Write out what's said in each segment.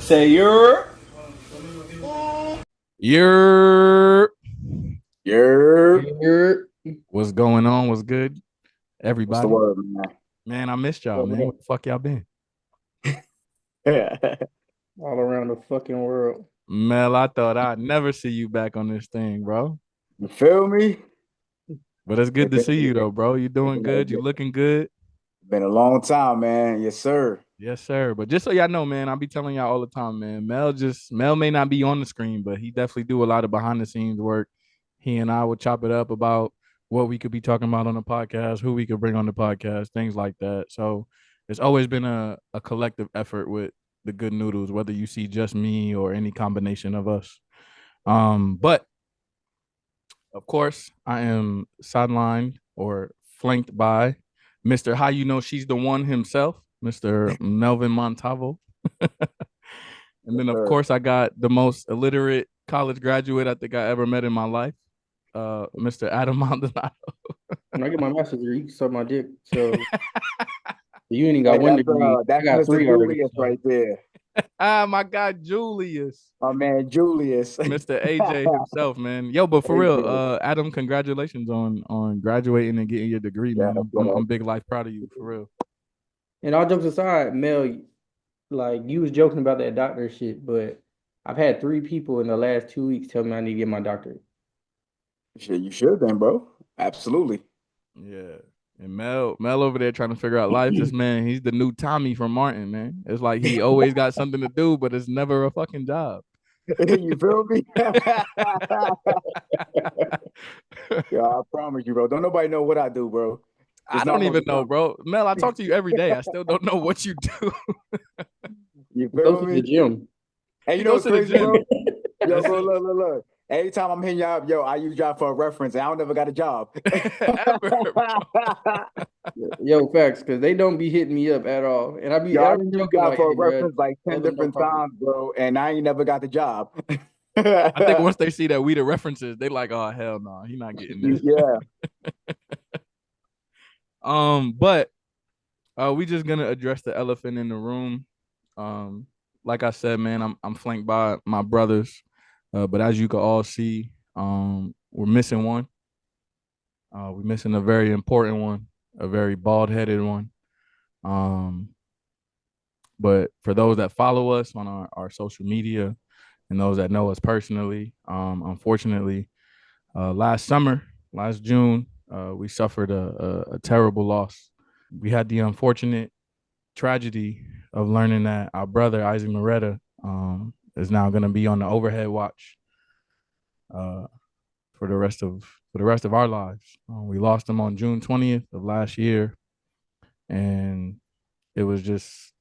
Say your. You're You're You're what's going on? What's good, what's the everybody? word, man? Man, I missed y'all, man. Where the fuck y'all been? all around the fucking world. Mel, I thought I'd never see you back on this thing, bro. You feel me? But it's good It's to been, see you though, bro. You doing good? You it's looking good? been a long time, man. Yes, sir. Yes, sir. But just so y'all know, man, I be telling y'all all the time, man. Mel may not be on the screen, but he definitely do a lot of behind the scenes work. He and I would chop it up about what we could be talking about on the podcast, who we could bring on the podcast, things like that. So it's always been a collective effort with the Good Noodles, whether you see just me or any combination of us. But of course, I am sidelined or flanked by Mr. How You Know She's the One himself, Mr. Melvin Montavo. And Yes, then, of sir. course, I got the most illiterate college graduate I think I ever met in my life, Mr. Adam Maldonado. When I get my master's degree, you can suck my dick. So you ain't even got Hey, one degree. I that's got Mr. three already. Julius So right there. My guy Julius, My man Julius. Mr. AJ himself, man. Yo, but for real, AJ. Adam, congratulations on graduating and getting your degree, Yeah, man. I'm big life proud of you, for real. and all jokes aside, Mel, like you was joking about that doctor shit, but I've had three people in the last 2 weeks tell me I need to get my doctorate. shit, you should then, bro. Absolutely. Yeah. And Mel over there trying to figure out life. This man, he's the new Tommy from Martin, man. It's like he always got something to do, but it's never a fucking job. You feel me? Yeah, I promise you, bro. Don't nobody know what I do, bro. I Just know don't I'm a even know, bro. Mel, I talk to you every day. I still don't know what you do. You He goes feel to the me? gym. Hey, He you know goes what's to the crazy, gym. bro? Yo, That's bro, it. look. Anytime I'm hitting y'all up, yo, I use y'all for a reference, and I don't never got a job. Ever. Yo, facts, because they don't be hitting me up at all. And Yo, I I be done used joking y'all like, for hey, a bro, reference like tell 10 them don't different fuck with times, bro, and I ain't never got the job. I think once they see that we the references, they like, oh hell no, he not getting this. Yeah, But we just gonna address the elephant in the room. Um, like I said, man, I'm flanked by my brothers. But as you can all see, we're missing one. We're missing a very important one, a very bald-headed one. Um, but for those that follow us on our social media and those that know us personally, unfortunately, last summer, last June, we suffered a terrible loss. We had the unfortunate tragedy of learning that our brother Isaac Moretta is now going to be on the overhead watch uh, for the rest of our lives. We lost him on June 20th of last year, and it was just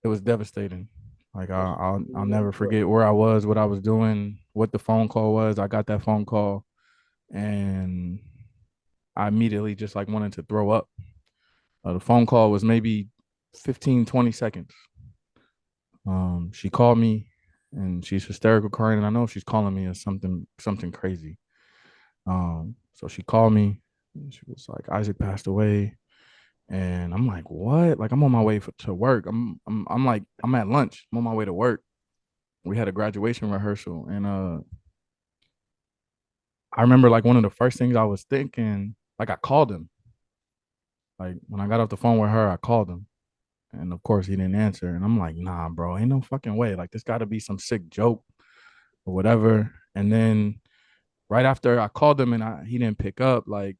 it was devastating. Like I'll never forget where I was, what I was doing, what the phone call was. I got that phone call, and I immediately just like wanted to throw up. The phone call was maybe 15, 20 seconds. She called me and she's hysterical crying, and I know she's calling me as something crazy. So she called me and she was like, Isaac passed away. And I'm like, what? Like I'm on my way to work. I'm like, I'm at lunch. I'm on my way to work. We had a graduation rehearsal, and I remember like one of the first things I was thinking, like I called him. Like when I got off the phone with her, I called him. And of course he didn't answer. And I'm like, nah, bro, ain't no fucking way. Like this gotta be some sick joke or whatever. And then right after I called him and he didn't pick up, like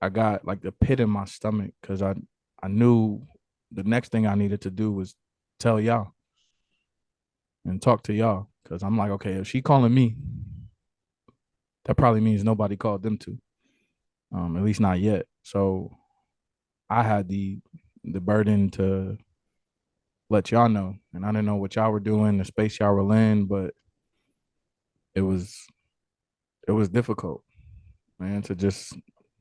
I got like the pit in my stomach because I knew the next thing I needed to do was tell y'all and talk to y'all. Cause I'm like, okay, if she calling me, that probably means nobody called them to. At least not yet. So I had the burden to let y'all know. And I didn't know what y'all were doing, the space y'all were in, but it was difficult, man, to just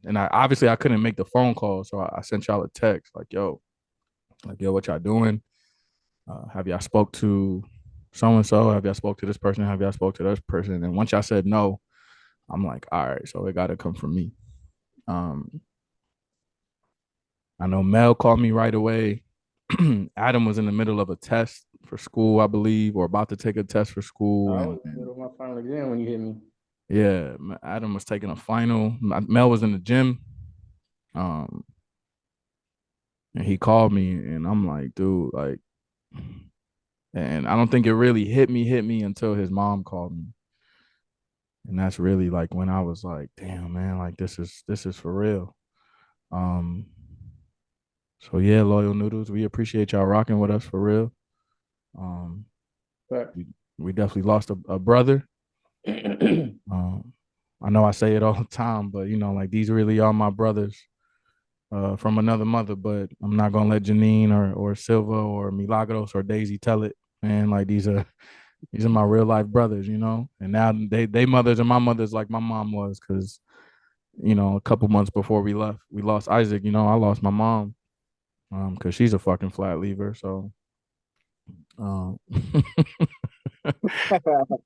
and I obviously I couldn't make the phone call. So I sent y'all a text like, yo, what y'all doing? Have y'all spoke to so and so? Have y'all spoke to this person? Have y'all spoke to this person? And once y'all said no, I'm like, all right, so it gotta come from me. Um, I know Mel called me right away. Adam was in the middle of a test for school, I believe, or about to take a test for school, I and, was in the middle of my final exam when you hit me. yeah, Adam was taking a final. Mel was in the gym, um, and he called me, and I'm like, dude, like, and I don't think it really hit me until his mom called me, and that's really like when I was like, damn, man, like this is for real. Um, so yeah, loyal noodles, we appreciate y'all rocking with us for real. Um, But we, we definitely lost a brother. Um, I know I say it all the time, but like these really are my brothers from another mother. But I'm not gonna let Janine or Silva or Milagros or Daisy tell it, man. Like these are my real life brothers. And now they mothers and my mothers like my mom was, because a couple months before we left, we lost Isaac. I lost my mom because she's a fucking flat lever. So um,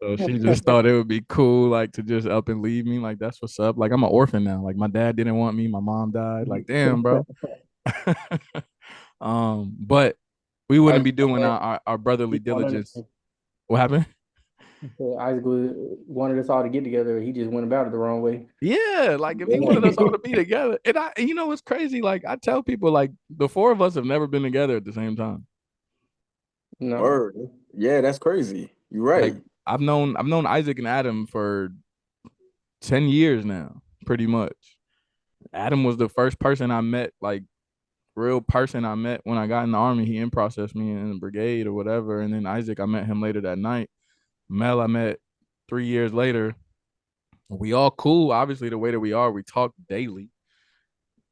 so she just thought it would be cool, like to just up and leave me. Like that's what's up. Like I'm an orphan now. Like my dad didn't want me. My mom died. Like damn, bro. But we wouldn't Isaac be doing our brotherly keep on diligence. understanding. What happened? Isaac wanted us all to get together. He just went about it the wrong way. Yeah, like if he wanted us all to be together, and you know what's crazy? Like I tell people, like the four of us have never been together at the same time. No, Word. Yeah, that's crazy. You're Like right. I've known Isaac and Adam for 10 years now, pretty much. Adam was the first person I met, like real person I met when I got in the army. He in processed me in the brigade or whatever. And then Isaac, I met him later that night. Mel, I met 3 years later. We all cool. Obviously, the way that we are, we talk daily.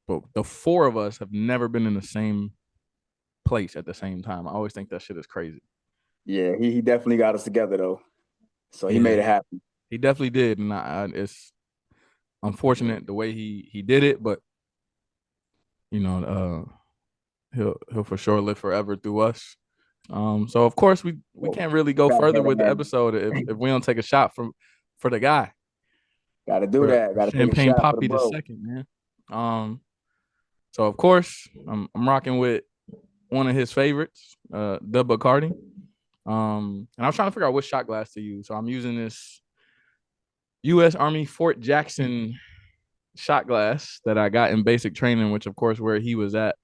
But the four of us have never been in the same place at the same time. I always think that shit is crazy. Yeah, he definitely got us together though. So he Yeah, made it happen. he definitely did, and it's unfortunate the way he did it, but you know, he'll for sure live forever through us. So of course we Well, can't really go gotta further have with the that. episode if we don't take a shot for the guy Gotta do for that. Gotta take a Champagne shot for the Poppy the bro. second, man. Um, so of course I'm rocking with one of his favorites, the Bacardi. And I was trying to figure out which shot glass to use, so I'm using this U.S. Army Fort Jackson shot glass that I got in basic training, which of course where he was at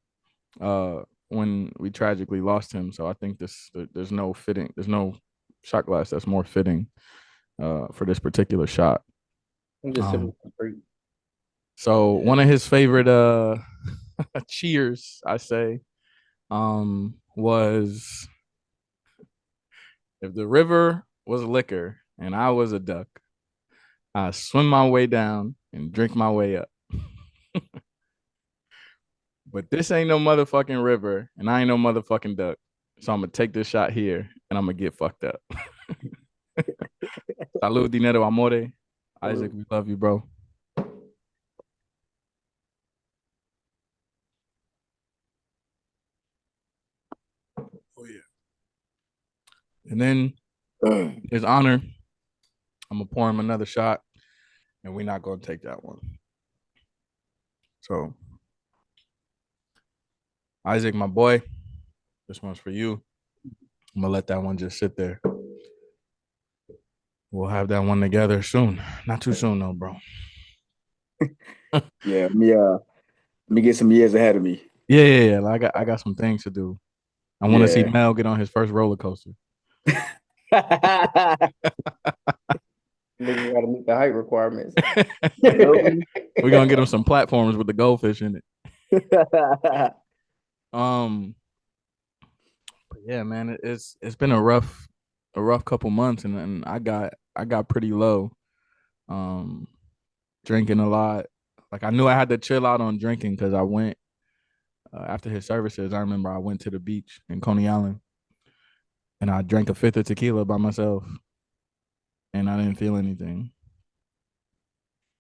uh when we tragically lost him. So I think there's no fitting, there's no shot glass that's more fitting for this particular shot. I'm just sipping Um some fruit. so Yeah. one of his favorite cheers, I say, was if the river was liquor and I was a duck, I swim my way down and drink my way up. But this ain't no motherfucking river, and I ain't no motherfucking duck. So I'm gonna take this shot here, and I'm gonna get fucked up. Salud, dinero, amore. Isaac, we love you, bro. Oh yeah. And then his honor, I'm gonna pour him another shot, and we're not gonna take that one. So Isaac, my boy, this one's for you. I'm gonna let that one just sit there. We'll have that one together soon. Not too soon though, bro. Yeah, let me get some years ahead of me. Yeah. I got some things to do. I want to see Yeah. Mel get on his first roller coaster. Nigga got to meet the height requirements. Feel me? We're gonna get him some platforms with the goldfish in it. Um, but yeah, man, it's been a rough couple months, and I got pretty low. Um, drinking a lot. Like I knew I had to chill out on drinking because I went after his services. I remember I went to the beach in Coney Island, and I drank a fifth of tequila by myself, and I didn't feel anything.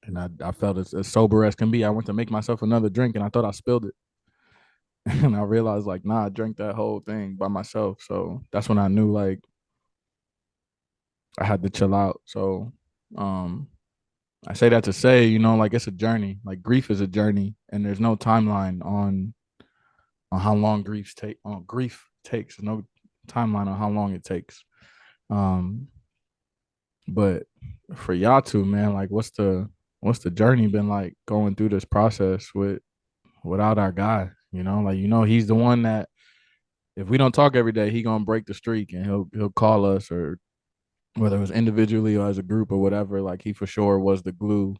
And I felt as sober as can be. I went to make myself another drink, and I thought I spilled it. And I realized like, nah, I drank that whole thing by myself. So that's when I knew like I had to chill out. So um I say that to say, like it's a journey. Like grief is a journey, and there's no timeline on on how long grief takes. No timeline on how long it takes. Um, but for y'all two, man, like what's the journey been like going through this process without our guy? Like he's the one that if we don't talk every day, he gonna break the streak and he'll call us or whether it was individually or as a group or whatever. Like he for sure was the glue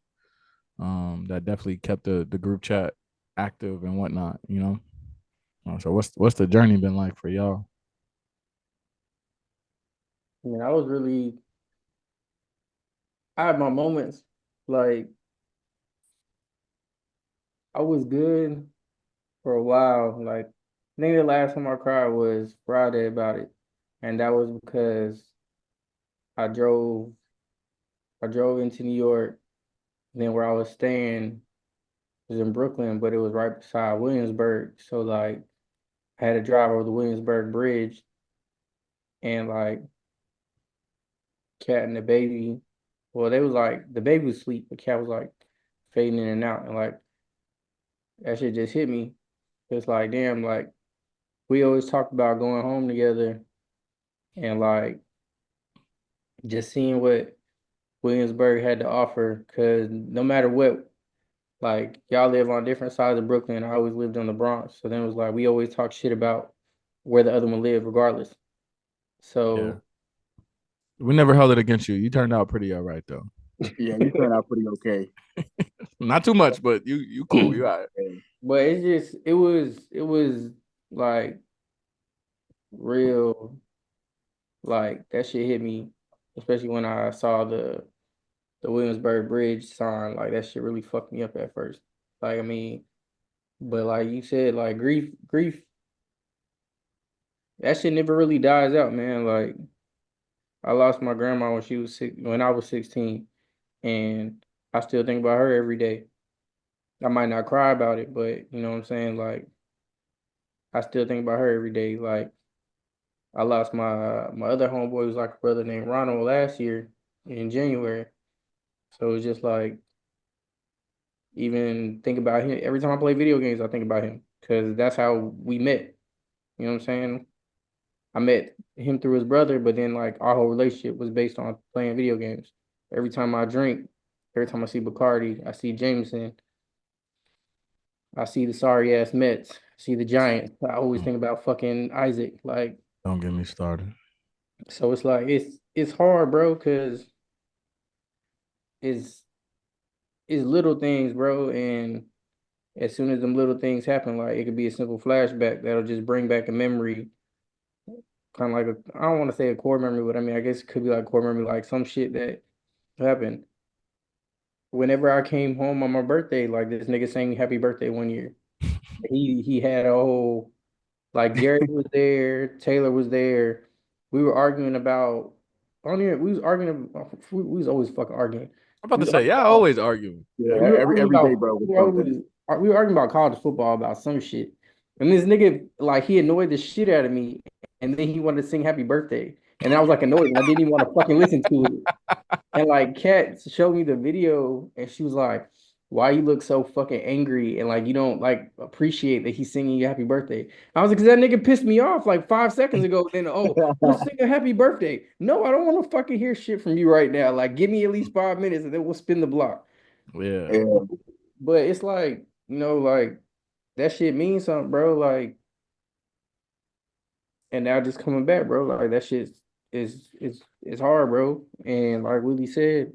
that definitely kept the group chat active and whatnot. So what's the journey been like for y'all? I mean, I had my moments. Like I was good for a while. Like I think the last time I cried was Friday about it, and that was because I drove I drove into New York. And then where I was staying was in Brooklyn, but it was right beside Williamsburg. So like I had to drive over the Williamsburg Bridge, and like Cat and the baby, well, they was like the baby was asleep, but Cat was like fading in and out, and like that shit just hit me. It's like damn, like we always talked about going home together, and like just seeing what Williamsburg had to offer. Cause no matter what, like y'all live on different sides of Brooklyn. I always lived on the Bronx, so then it was like we always talk shit about where the other one lived, regardless. Yeah. So We never held it against you. You turned out pretty all right though. Yeah, you turned out pretty okay. Not too much, but you cool. You all right. Yeah. but it's just it was like real like that shit hit me, especially when I saw the Williamsburg Bridge sign. Like that shit really fucked me up at first. Like I mean, but like you said, like grief, that shit never really dies out, man. Like I lost my grandma when when I was 16, and I still think about her every day. I might not cry about it, but you know what I'm saying? Like I still think about her every day. Like I lost my other homeboy who's like a brother named Ronald last year in January. So it's just like even think about him every time I play video games, I think about him because that's how we met. You know what I'm saying? I met him through his brother, but then like our whole relationship was based on playing video games. Every time I drink, every time I see Bacardi, I see Jameson, I see the sorry ass Mets, I see the Giants. I always Don't, think about fucking Isaac. Like, don't get me started. so it's like it's hard, bro, because it's it's little things, bro, and as soon as them little things happen, like it could be a simple flashback that'll just bring back a memory, kind of like I don't want to say a core memory, but I mean I guess it could be like core memory, like some shit that happened. Whenever I came home on my birthday, like this nigga sang me happy birthday one year. He had a whole like Jerry was there, Taylor was there. We were arguing about I don't even we was arguing we was always fucking arguing. I'm about We to was say, arguing yeah, about always arguing. Yeah, we were arguing every day, about bro, with something. we were arguing about college football about some shit. And this nigga like he annoyed the shit out of me and then he wanted to sing happy birthday. And I was like annoyed and I didn't even want to fucking listen to it. And like Kat showed me the video and she was like, why you look so fucking angry and like you don't like appreciate that he's singing you happy birthday. I was like, because that nigga pissed me off like 5 seconds ago. Then we'll sing a happy birthday. No, I don't want to fucking hear shit from you right now. Like give me at least 5 minutes and then we'll spin the block. Yeah. Yeah, But it's like, like that shit means something, bro. Like, and now just coming back, bro. Like that shit is hard, bro. And like Willie said,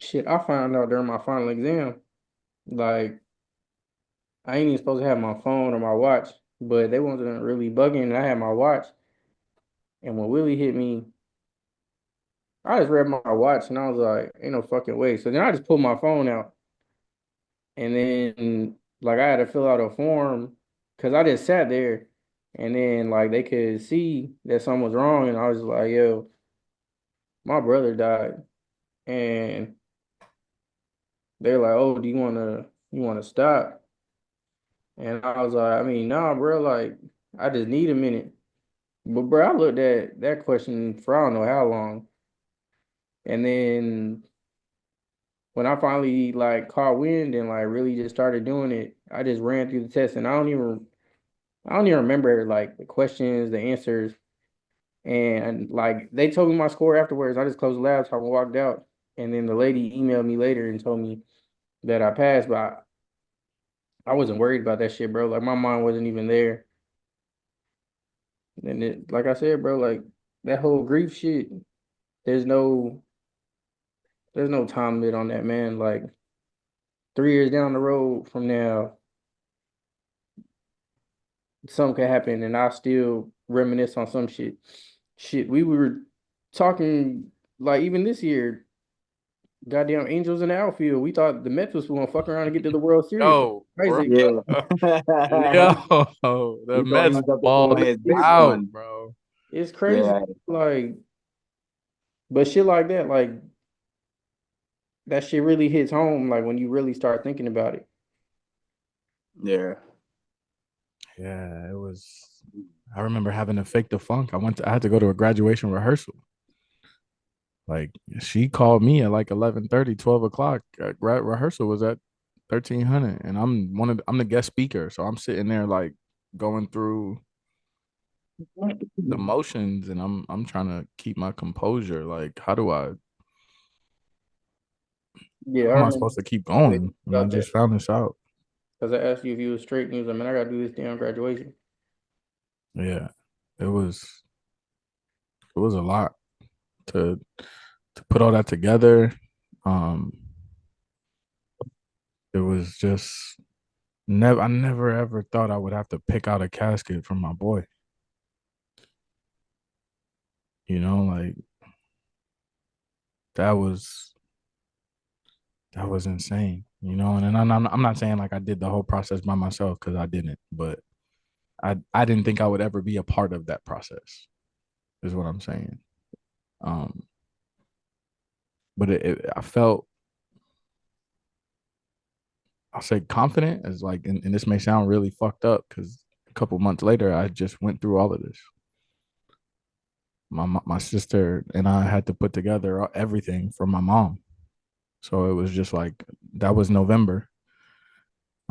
shit, I found out during my final exam. Like I ain't even supposed to have my phone or my watch, but they wasn't really bugging. And I had my watch, and when Willie hit me, I just read my watch, and I was like, "Ain't no fucking way." So then I just pulled my phone out, and then like I had to fill out a form because I just sat there, and then like they could see that something was wrong, and I was like, "Yo, my brother died," and they're like, "Oh, do you wanna stop?" And I was like, "I mean, nah, bro. Like, I just need a minute." But bro, I looked at that question for I don't know how long, and then when I finally like caught wind and like really just started doing it, I just ran through the test and I don't even remember like the questions, the answers, and like they told me my score afterwards. I just closed the laptop and walked out, and then the lady emailed me later and told me that I passed, but I wasn't worried about that shit, bro. Like my mind wasn't even there. And like I said, bro, like that whole grief shit, there's no there's no time limit on that, man. Like 3 years down the road from now, something could happen and I still reminisce on some shit. Shit, we were talking like even this year, goddamn Angels in the outfield. We thought the Mets was gonna fuck around and get to the World Series. Yo, bro. Crazy. Yeah. Yo, the We thought he Mets was up there balled on his big out, one. bro. It's crazy. Yeah, Like, but shit like that, like that shit really hits home, like when you really start thinking about it. yeah. Yeah, it was. I remember having to fake the funk. I had to go to a graduation rehearsal. Like she called me at like 11:30, 12 o'clock. Grad rehearsal was at 1300, and I'm the guest speaker, so I'm sitting there like going through the motions, and I'm trying to keep my composure. Like, Yeah, I how am I remember supposed to keep going? And I about that just found this out. because I asked you if you was straight, and you was like, "Man, I gotta do this damn graduation." Yeah, it was a lot to put all that together. Um, it was just I never ever thought I would have to pick out a casket for my boy. Like that was that was insane. And I'm not saying like I did the whole process by myself because I didn't, but I didn't think I would ever be a part of that process. Is what I'm saying. Um, but I felt I'll say confident as like, and this may sound really fucked up because a couple months later I just went through all of this. My sister and I had to put together everything for my mom. So it was just like that was November.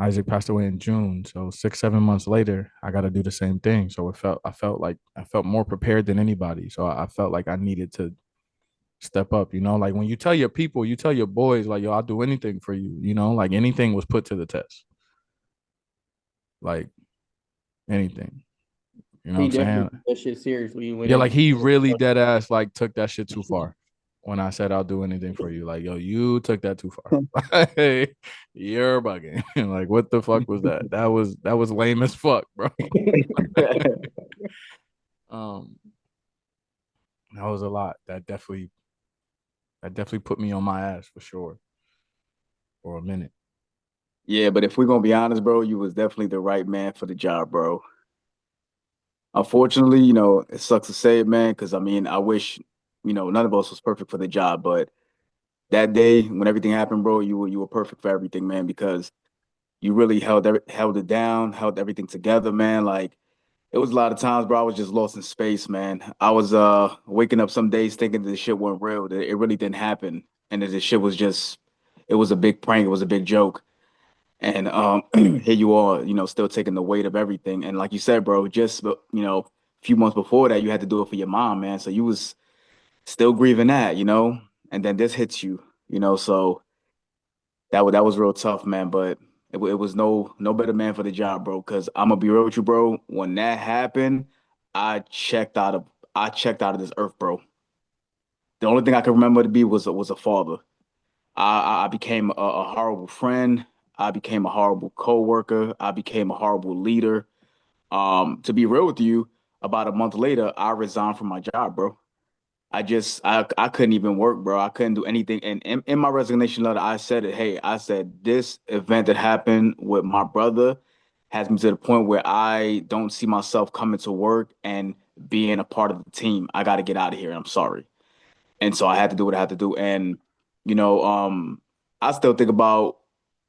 Isaac passed away in June. So 6, 7 months later, I got to do the same thing. So I felt more prepared than anybody. So I felt like I needed to step up. Like when you tell your people, you tell your boys, like, yo, I'll do anything for you. Like anything was put to the test, like anything. You know what He I'm definitely saying? took that shit seriously when Yeah, it. like he really dead ass like took that shit too far. When I said I'll do anything for you, like yo, you took that too far. You're bugging. Like what the fuck was that? That was lame as fuck, bro. Um, that was a lot. That definitely put me on my ass for sure for a minute. Yeah, but if we're gonna be honest, bro, you was definitely the right man for the job, bro. Unfortunately, it sucks to say it, man, because I mean, I wish, none of us was perfect for the job, but that day when everything happened, bro, you were perfect for everything, man, because you really held it down, held everything together, man. Like it was a lot of times, bro, I was just lost in space, man. I was waking up some days thinking that this shit wasn't real, that it really didn't happen, and that this shit was just it was a big prank, it was a big joke. And here you are, still taking the weight of everything. And like you said, bro, just a few months before that, you had to do it for your mom, man. So you was still grieving that. And then this hits you. So that was real tough, man. But it was no better man for the job, bro. Because I'm gonna be real with you, bro. When that happened, I checked out of I checked out of this earth, bro. The only thing I could remember to be was a father. I became a horrible friend. I became a horrible coworker. I became a horrible leader. To be real with you, about a month later, I resigned from my job, bro. I couldn't even work, bro. I couldn't do anything. And in my resignation letter, I said it. Hey, I said this event that happened with my brother has me to the point where I don't see myself coming to work and being a part of the team. I got to get out of here. I'm sorry. And so I had to do what I had to do. And you know, um, I still think about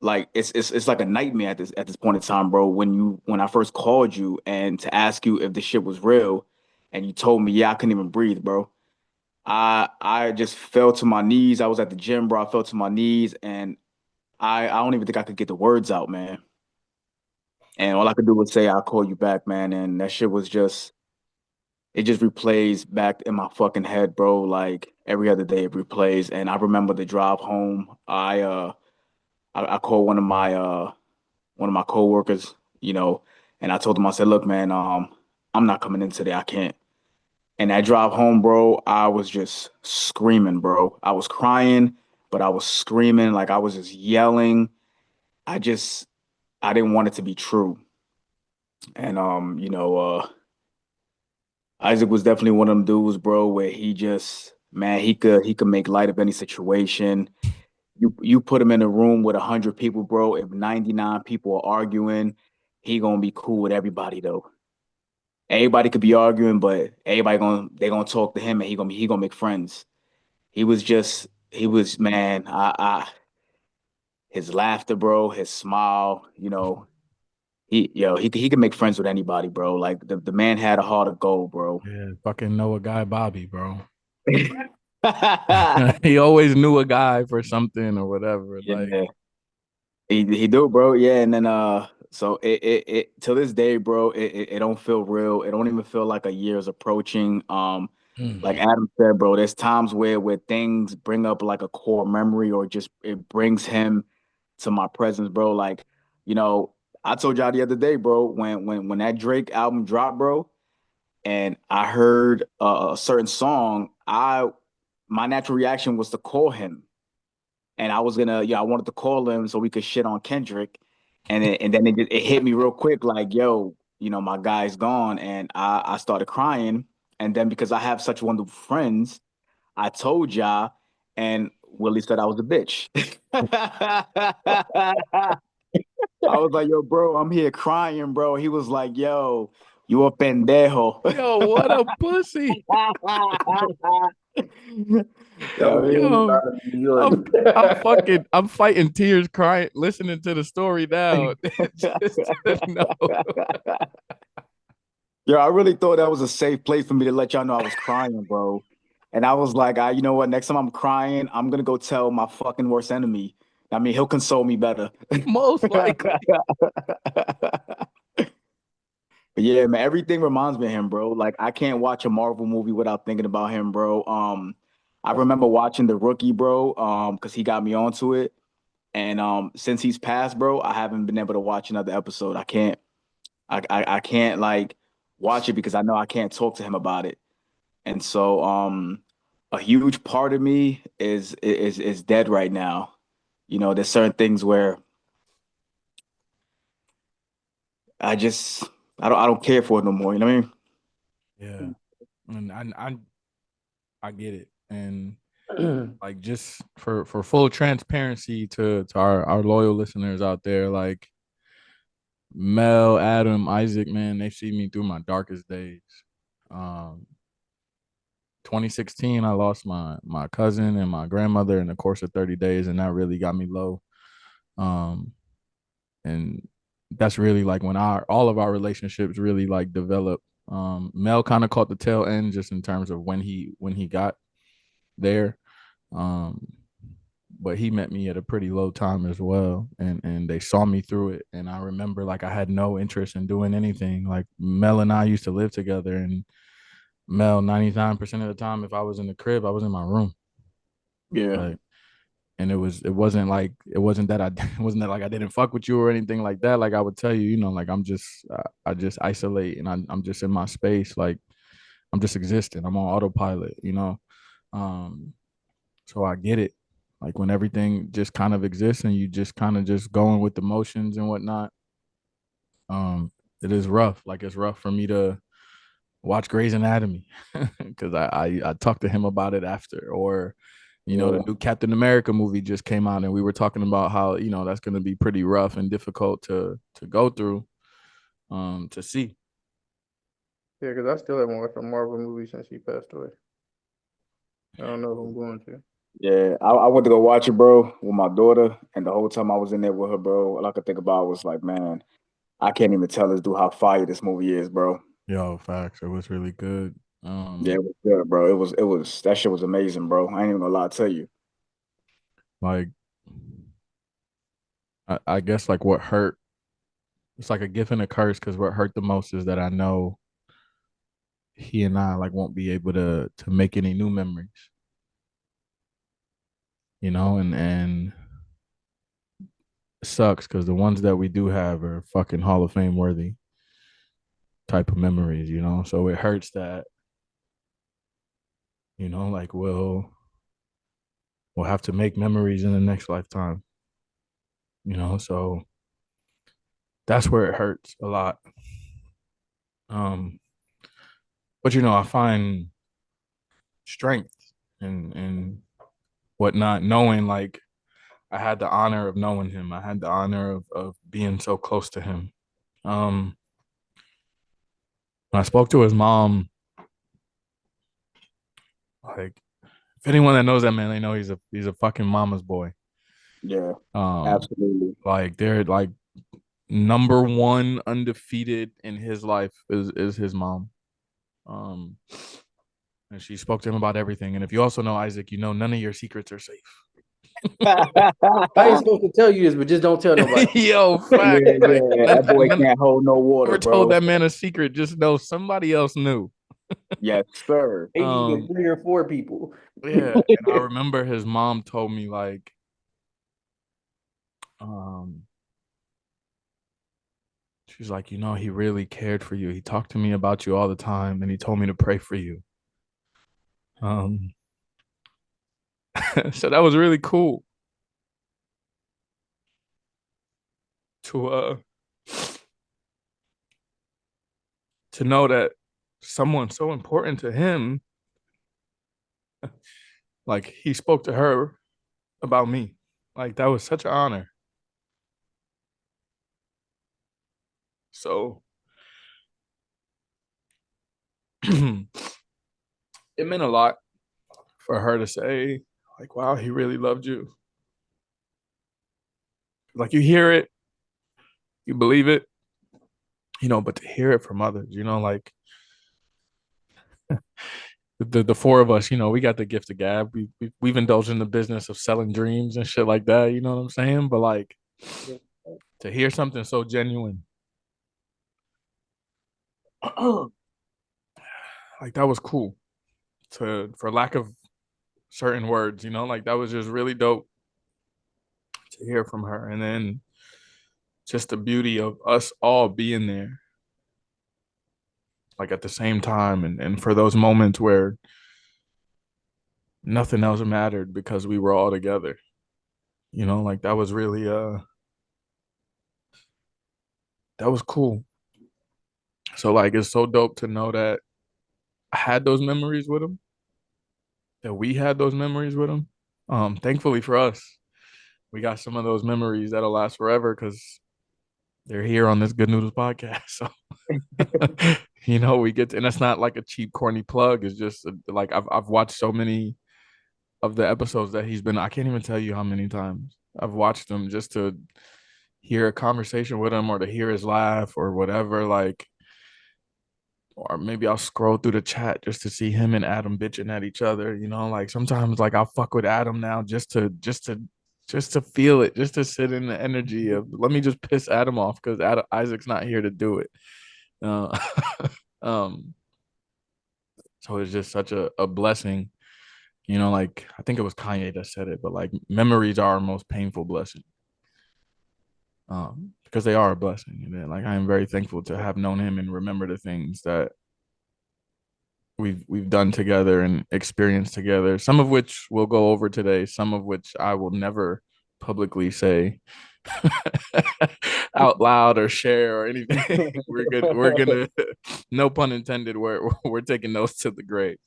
like it's like a nightmare at this point in time, bro. When I first called you and to ask you if the shit was real, and you told me, yeah, I couldn't even breathe, bro. I just fell to my knees. I was at the gym, bro. I fell to my knees, and I don't even think I could get the words out, man. And all I could do was say, "I'll call you back, man." And that shit was just it just replays back in my fucking head, bro. Like every other day it replays. And I remember the drive home. I called one of my coworkers, and I told him, I said, "Look, man, I'm not coming in today. I can't." And that drive home, bro, I was just screaming, bro. I was crying, but I was screaming, like I was just yelling. I just I didn't want it to be true. And Isaac was definitely one of them dudes, bro, where he just, man, he could make light of any situation. You put him in a room with 100 people, bro. If 99 people are arguing, he gonna be cool with everybody though. Everybody could be arguing, but everybody gonna talk to him, and he gonna make friends. He was, man. His laughter, bro, his smile, he can make friends with anybody, bro. Like the man had a heart of gold, bro. Yeah, fucking know a guy, Bobby, bro. He always knew a guy for something or whatever. Like, Yeah. He do, bro. Yeah, and then so it to this day, bro, it don't feel real. It don't even feel like a year is approaching. mm, Like Adam said, bro, there's times where things bring up like a core memory, or just it brings him to my presence, bro. Like, you know, I told y'all the other day, bro, when that Drake album dropped, bro, and I heard a certain song, I my natural reaction was to call him, and I was gonna, I wanted to call him so we could shit on Kendrick, and then it hit me real quick, like, yo, my guy's gone, and I started crying, and then because I have such wonderful friends, I told y'all, and Willie said I was a bitch. I was like, yo, bro, I'm here crying, bro. He was like, yo, you a pendejo. yo, what a pussy. Yeah, I Don't get me mean, Yo, started in New York. I'm I'm fighting tears, crying, listening to the story now. Just to know. yo, I really thought that was a safe place for me to let y'all know I was crying, bro. And I was like, you know what? Next time I'm crying, I'm gonna go tell my fucking worst enemy. I mean, he'll console me better. Most likely. But yeah, man, everything reminds me of him, bro. Like I can't watch a Marvel movie without thinking about him, bro. I remember watching The Rookie, bro, because he got me onto it. And since he's passed, bro, I haven't been able to watch another episode. I can't like watch it because I know I can't talk to him about it. And so a huge part of me is dead right now. There's certain things where I just I don't care for it no more. You know what I mean? Yeah. And I get it. And like just for full transparency to our loyal listeners out there, like Mel, Adam, Isaac, man, they see me through my darkest days. Um 2016, I lost my cousin and my grandmother in the course of 30 days, and that really got me low. Um, and that's really like when all of our relationships really like developed. Mel kind of caught the tail end just in terms of when he got there. Um, but he met me at a pretty low time as well, and they saw me through it. And I remember like I had no interest in doing anything. Like Mel and I used to live together, and Mel 99% of the time, if I was in the crib, I was in my room. Yeah. Like, and it wasn't that I it wasn't that like I didn't fuck with you or anything like that. Like I would tell you, like I'm just I just isolate, and I'm just in my space. Like I'm just existing. I'm on autopilot. Um, so I get it. Like when everything just kind of exists and you just kind of just going with the motions and whatnot. Um, it is rough. Like it's rough for me to watch Grey's Anatomy because I talked to him about it after, or the Yeah. new Captain America movie just came out, and we were talking about how that's going to be pretty rough and difficult to go through, to see. Yeah, because I still haven't watched a Marvel movie since he passed away. I don't know if I'm going to. Yeah, I went to go watch it, bro, with my daughter, and the whole time I was in there with her, bro, all I could think about was like, man, I can't even tell this dude how fire this movie is, bro. Yo, facts. It was really good. Yeah, Um, it was good, bro. It was that shit was amazing, bro. I ain't even gonna lie to you. like I guess like what hurt, it's like a gift and a curse because what hurt the most is that I know he and I like won't be able to make any new memories, and it sucks because the ones that we do have are fucking Hall of Fame worthy type of memories. So it hurts that, like we'll have to make memories in the next lifetime. So that's where it hurts a lot. Um, but I find strength and whatnot, knowing like I had the honor of knowing him. I had the honor of being so close to him. Um, when I spoke to his mom, like if anyone that knows that man, they know he's a fucking mama's boy. Yeah, Um, absolutely. like they're like number one undefeated in his life is his mom. Um, and she spoke to him about everything. And if you also know Isaac, none of your secrets are safe. I ain't supposed to tell you this, but just don't tell nobody. Yo, fact. Yeah, Like yeah. none, That boy none, can't hold no water, never told bro. that man a secret. Just know somebody else knew. Yes, sir. Maybe even 3 or 4 people. Yeah. And I remember his mom told me like, um, she's like, he really cared for you. He talked to me about you all the time, and he told me to pray for you. Um, so that was really cool to to know that someone so important to him, like he spoke to her about me. Like that was such an honor. So it meant a lot for her to say, like, wow, he really loved you. Like you hear it, you believe it, but to hear it from others, like the four of us, we got the gift of gab. We've indulged in the business of selling dreams and shit like that. You know what I'm saying? But like to hear something so genuine, like that was cool. For lack of certain words, like that was just really dope to hear from her. And then just the beauty of us all being there, like at the same time, and for those moments where nothing else mattered because we were all together. Like that was really that was cool. So like it's so dope to know that I had those memories with him, that we had those memories with him. Thankfully for us, we got some of those memories that'll last forever because they're here on this Good Noodles podcast. So we get to, and that's not like a cheap, corny plug. It's just like I've watched so many of the episodes that he's been. I can't even tell you how many times I've watched them just to hear a conversation with him or to hear his laugh or whatever. Like, or maybe I'll scroll through the chat just to see him and Adam bitching at each other. Like sometimes like I'll fuck with Adam now just to feel it, just to sit in the energy of let me just piss Adam off because Isaac's not here to do it. Uh, um, so it's just such a blessing. Like I think it was Kanye that said it, but like memories are our most painful blessing. Because they are a blessing. And then, like I am very thankful to have known him and remember the things that we've done together and experienced together. Some of which we'll go over today. Some of which I will never publicly say out loud or share or anything. We're good. We're gonna, no pun intended. We're taking those to the grave.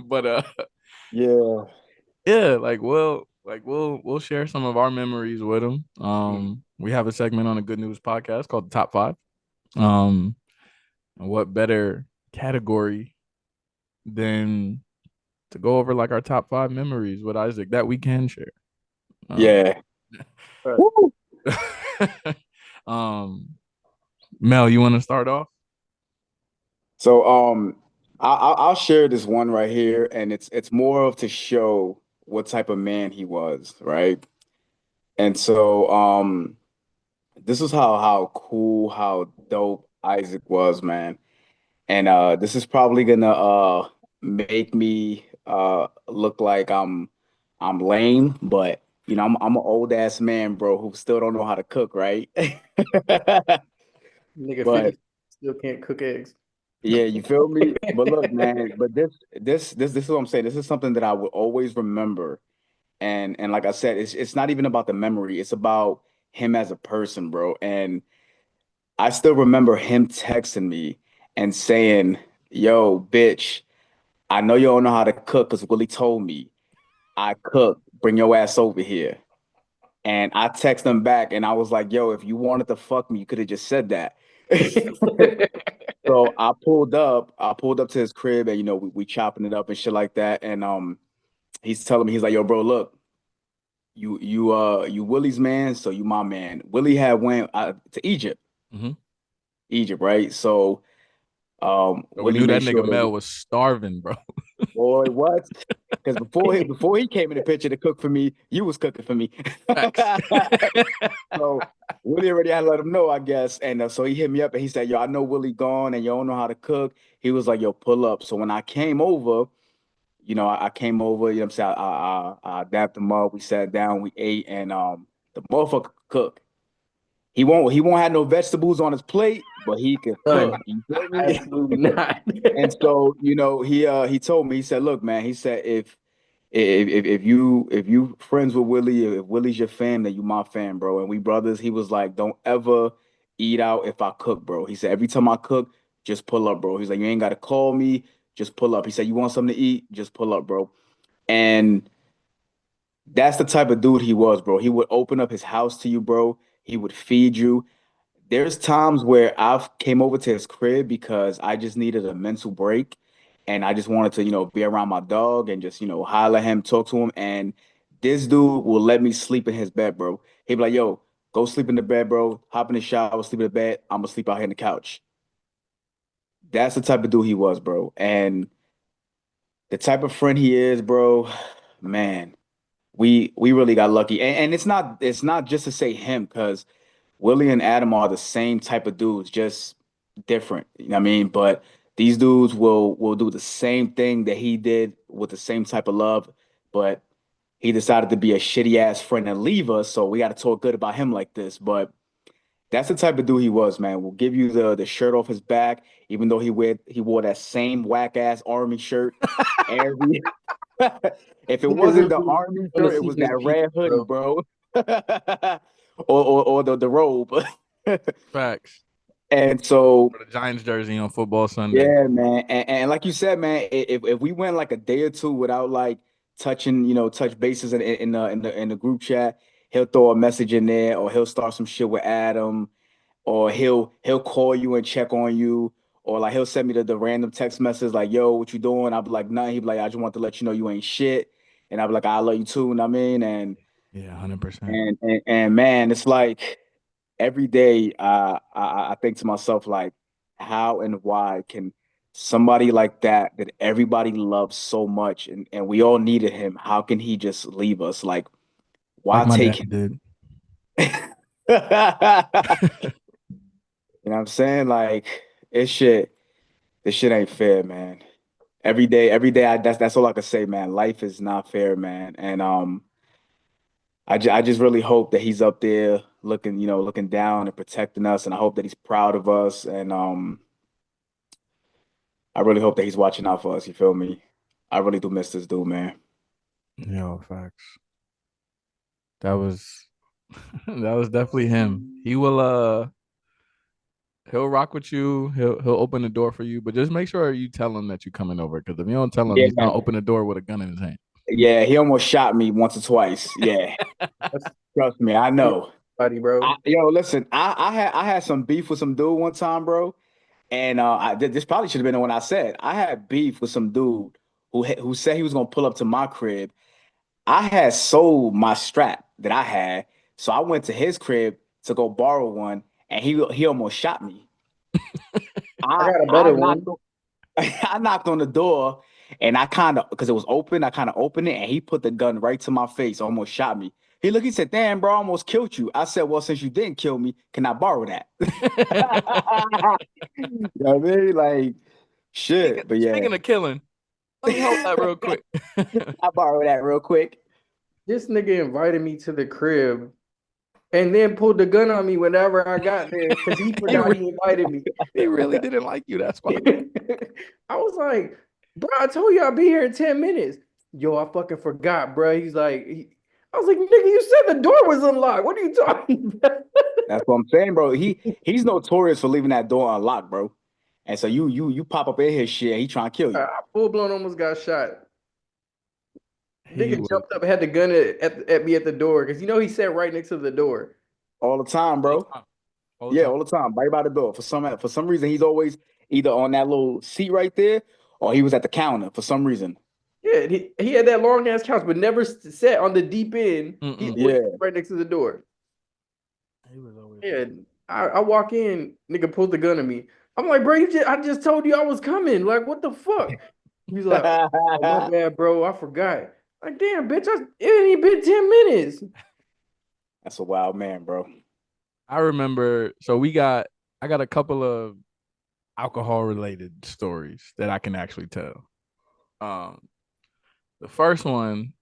But Yeah. yeah, like we'll share some of our memories with them. We have a segment on a Good News podcast called the Top Five. Um, and what better category than to go over like our top five memories with Isaac that we can share. Um, Yeah. Woo! um, Mel, you want to start off? So I'll share this one right here, and it's more of to show what type of man he was, right? And so this is how cool, how dope Isaac was, man. And this is probably gonna make me look like I'm lame, but you know I'm an old ass man, bro, who still don't know how to cook, right? Nigga But 50 still can't cook eggs. yeah, you feel me? But look, man, but this is what I'm saying. This is something that I will always remember. And like I said, it's not even about the memory. It's about him as a person, bro. And I still remember him texting me and saying, "Yo, bitch, I know you don't know how to cook because Willie told me I cook. Bring your ass over here." And I text him back and I was like, "Yo, if you wanted to fuck me, you could have just said that." So I pulled up to his crib and we chopping it up and shit like that. And he's telling me, he's like, "Yo, bro, look, you Willie's man, so you my man." Willie had went to Hmm. Egypt, right? So So we Willie knew that made nigga sure that Mel was starving, bro. boy, what? Because before he came in the picture to cook for me, you was cooking for me. Facts. So Willie already had to let him know, I guess. And so he hit me up and he said, "Yo, I know Willie gone and you don't know how to cook." He was like, "Yo, pull up." So when I came over, I came over, you know what I'm saying? I dapped him up. We sat down, we ate, and the motherfucker cook. He won't have no vegetables on his plate, but he can cook. Son, You feel me? absolutely not. And so, he told me, he said, "Look, man," he said, if you friends with Willie, if Willie's your fan, then you my fan, bro. And we brothers." He was like, "Don't ever eat out if I cook, bro." He said, "Every time I cook, just pull up, bro." He's like, "You ain't gotta call me, just pull up." He said, "You want something to eat, just pull up, bro." And that's the type of dude he was, bro. He would open up his house to you, bro. He would feed you. There's times where I've came over to his crib because I just needed a mental break and I just wanted to, be around my dog and just, holler at him, talk to him. And this dude will let me sleep in his bed, bro. He'd be like, "Yo, go sleep in the bed, bro. Hop in the shower, sleep in the bed. I'm gonna sleep out here on the couch." That's the type of dude he was, bro. And the type of friend he is, bro, man, we really got lucky. And it's not just to say him, because Willie and Adam are the same type of dudes, just different. You know what I mean? But these dudes will do the same thing that he did with the same type of love, but he decided to be a shitty ass friend and leave us. So we got to talk good about him like this. But that's the type of dude he was, man. We'll give you the shirt off his back, even though he wore that same whack ass army shirt every. If it Niggas wasn't is the army on the shirt, it seat was his that pants, red hoodie, bro. bro. Or the robe. Facts. And so, For the Giants jersey on football Sunday. yeah, man. And like you said, man, if we went like a day or two without like touching, touch bases in the group chat, he'll throw a message in there, or he'll start some shit with Adam, or he'll call you and check on you, or like he'll send me the random text message like, "Yo, what you doing?" I'll be like, "Nothing." He'll be like, "I just want to let you know you ain't shit," and I'll be like, "I love you too," you know what I mean? And Yeah, 100%. and man, it's like every day I think to myself like, how and why can somebody like that everybody loves so much, and we all needed him, how can he just leave us? Like, Like why my take dad him? did. You know what I'm saying? Like, it's shit. This shit ain't fair, man. Every day, that's all I can say, man. Life is not fair, man. And I just really hope that he's up there looking down and protecting us, and I hope that he's proud of us, and I really hope that he's watching out for us. You feel me? I really do miss this dude, man. Yo, facts. That was that was definitely him. He'll rock with you. He'll open the door for you, but just make sure you tell him that you're coming over. Because if you don't tell him, Yeah, he's gonna open the door with a gun in his hand. yeah. He almost shot me once or twice. Yeah, That's trust me, I know. buddy, bro. Yo, listen, I had some beef with some dude one time, bro. And this probably should have been the one I said. I had beef with some dude who said he was gonna pull up to my crib. I had sold my strap that I had, so I went to his crib to go borrow one, and he almost shot me. I I got a I better not one. I knocked on the door and I kind of, because it was open, I kind of opened it and he put the gun right to my face, almost shot me. He looked, he said, "Damn, bro, I almost killed you." I said, "Well, since you didn't kill me, can I borrow that?" You know what I mean? Like, speaking shit. But yeah, speaking of killing, let me hold that real quick. I borrow that real quick. This nigga invited me to the crib and then pulled the gun on me whenever I got there because he he, forgot re- he invited me. he really didn't like you. That's why. I was like, bro, I told you I'll be here in 10 minutes. Yo, I fucking forgot, bro. I was like, nigga, you said the door was unlocked. What are you talking about? That's what I'm saying, bro. He's notorious for leaving that door unlocked, bro. And so you pop up in his shit, he trying to kill you I full blown almost got shot. He Nigga was jumped up, had the gun at me at the door because he sat right next to the door. all the time, all the bro. time. All the Yeah, time. all the time, right by the door. For some reason, he's always either on that little seat right there, or he was at the counter for some reason. Yeah, he had that long ass couch, but never sat on the deep end. He Mm-mm. always Yeah. sat right next to the door. He was always Yeah, there. I walk in, nigga pulls the gun at me. I'm like, bro, I just told you I was coming. Like, what the fuck? He's like, oh, my bad, bro. I forgot. Like, damn, bitch, it ain't even been 10 minutes. That's a wild man, bro. I remember. So I got a couple of alcohol related stories that I can actually tell. Um, the first one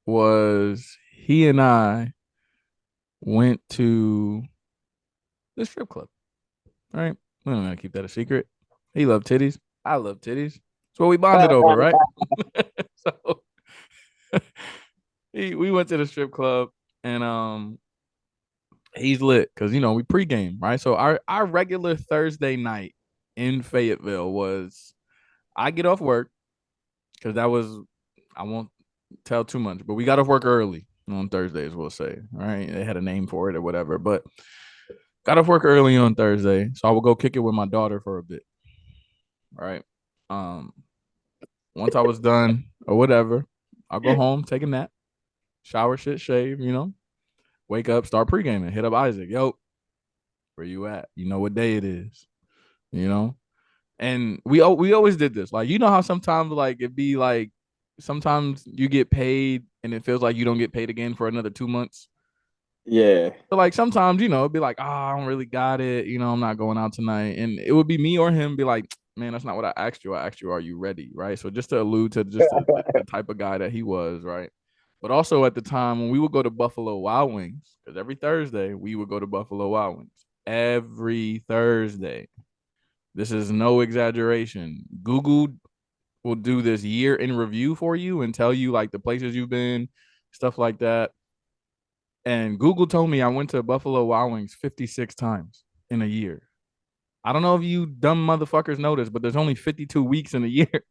was he and I went to the strip club. Right? We don't gotta keep that a secret. He loved titties. I love titties. That's what we bonded over, right? So we went to the strip club and he's lit because we pregame, right? So our regular Thursday night in Fayetteville was I get off work because that was I won't tell too much, but we got off work early on Thursdays, we'll say. All right. They had a name for it or whatever, but got off work early on Thursday. So I will go kick it with my daughter for a bit. Right. Um, once I was done or whatever, I'll go home, take a nap, shower, shit, shave, wake up, start pregaming, hit up Isaac. Yo, where you at? You know what day it is, you know? And we always did this. Like, how sometimes like it be like sometimes you get paid and it feels like you don't get paid again for another 2 months. Yeah. So like sometimes, it'd be like, oh, I don't really got it. I'm not going out tonight. And it would be me or him be like, man, that's not what I asked you. I asked you, are you ready? Right. So just to allude to just the type of guy that he was, right? But also at the time when we would go to Buffalo Wild Wings, because every Thursday we would go to Buffalo Wild Wings. Every Thursday. This is no exaggeration. Google will do this year in review for you and tell you like the places you've been, stuff like that. And Google told me I went to Buffalo Wild Wings 56 times in a year. I don't know if you dumb motherfuckers noticed, but there's only 52 weeks in a year.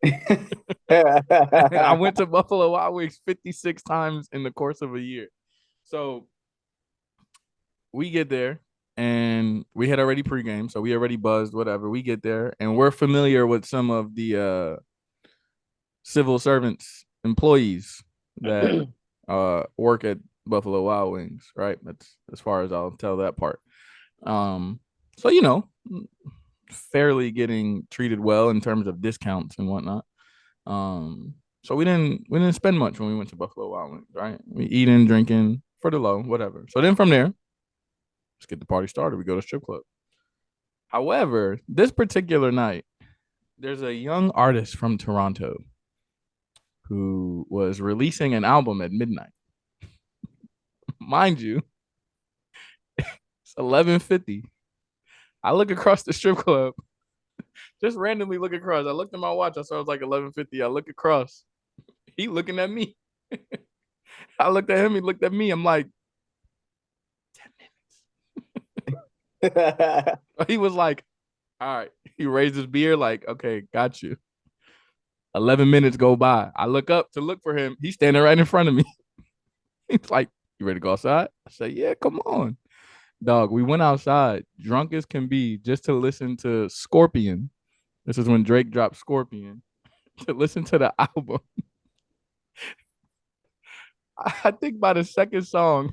And I went to Buffalo Wild Wings 56 times in the course of a year. So we get there and we had already pregame. So we already buzzed, whatever. We get there and we're familiar with some of the civil servants, employees that work at Buffalo Wild Wings, right? That's as far as I'll tell that part. Um, so fairly getting treated well in terms of discounts and whatnot. So we didn't spend much when we went to Buffalo Wild Wings, right? We eating, drinking for the low, whatever. So then from there, let's get the party started. We go to strip club. However, this particular night, there's a young artist from Toronto who was releasing an album at midnight. Mind you, it's 11:50. I look across the strip club, just randomly look across. I looked at my watch. I saw it was like 11:50. I look across. He looking at me. I looked at him. He looked at me. I'm like, 10 minutes. He was like, all right. He raised his beer, like, okay, got you. 11 minutes go by. I look up to look for him. He's standing right in front of me. He's like, you ready to go outside? I said, yeah, come on. Dog, we went outside, drunk as can be, just to listen to Scorpion. This is when Drake dropped Scorpion, to listen to the album. I think by the second song,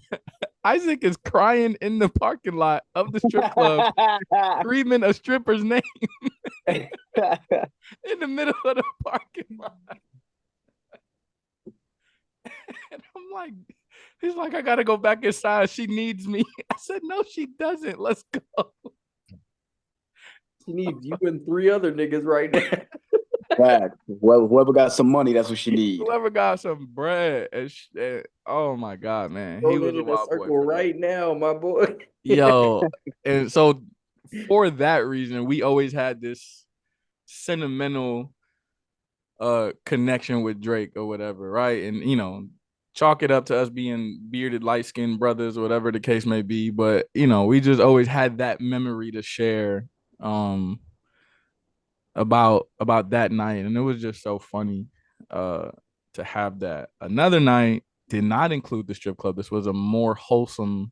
Isaac is crying in the parking lot of the strip club, screaming a stripper's name. in the middle of the parking lot. And I'm like, he's like, I gotta go back inside. She needs me. I said, no, she doesn't. Let's go. She needs you and three other niggas right now. Bad. Whoever got some money, that's what she need. Whoever got some bread. Oh my God, man. He was Rolling a in a wild boy circle for that. right now, my boy. Yo. And so for that reason, we always had this sentimental connection with Drake or whatever, right? And chalk it up to us being bearded, light-skinned brothers, or whatever the case may be. But we just always had that memory to share um about that night. And it was just so funny uh to have that. Another night did not include the strip club. This was a more wholesome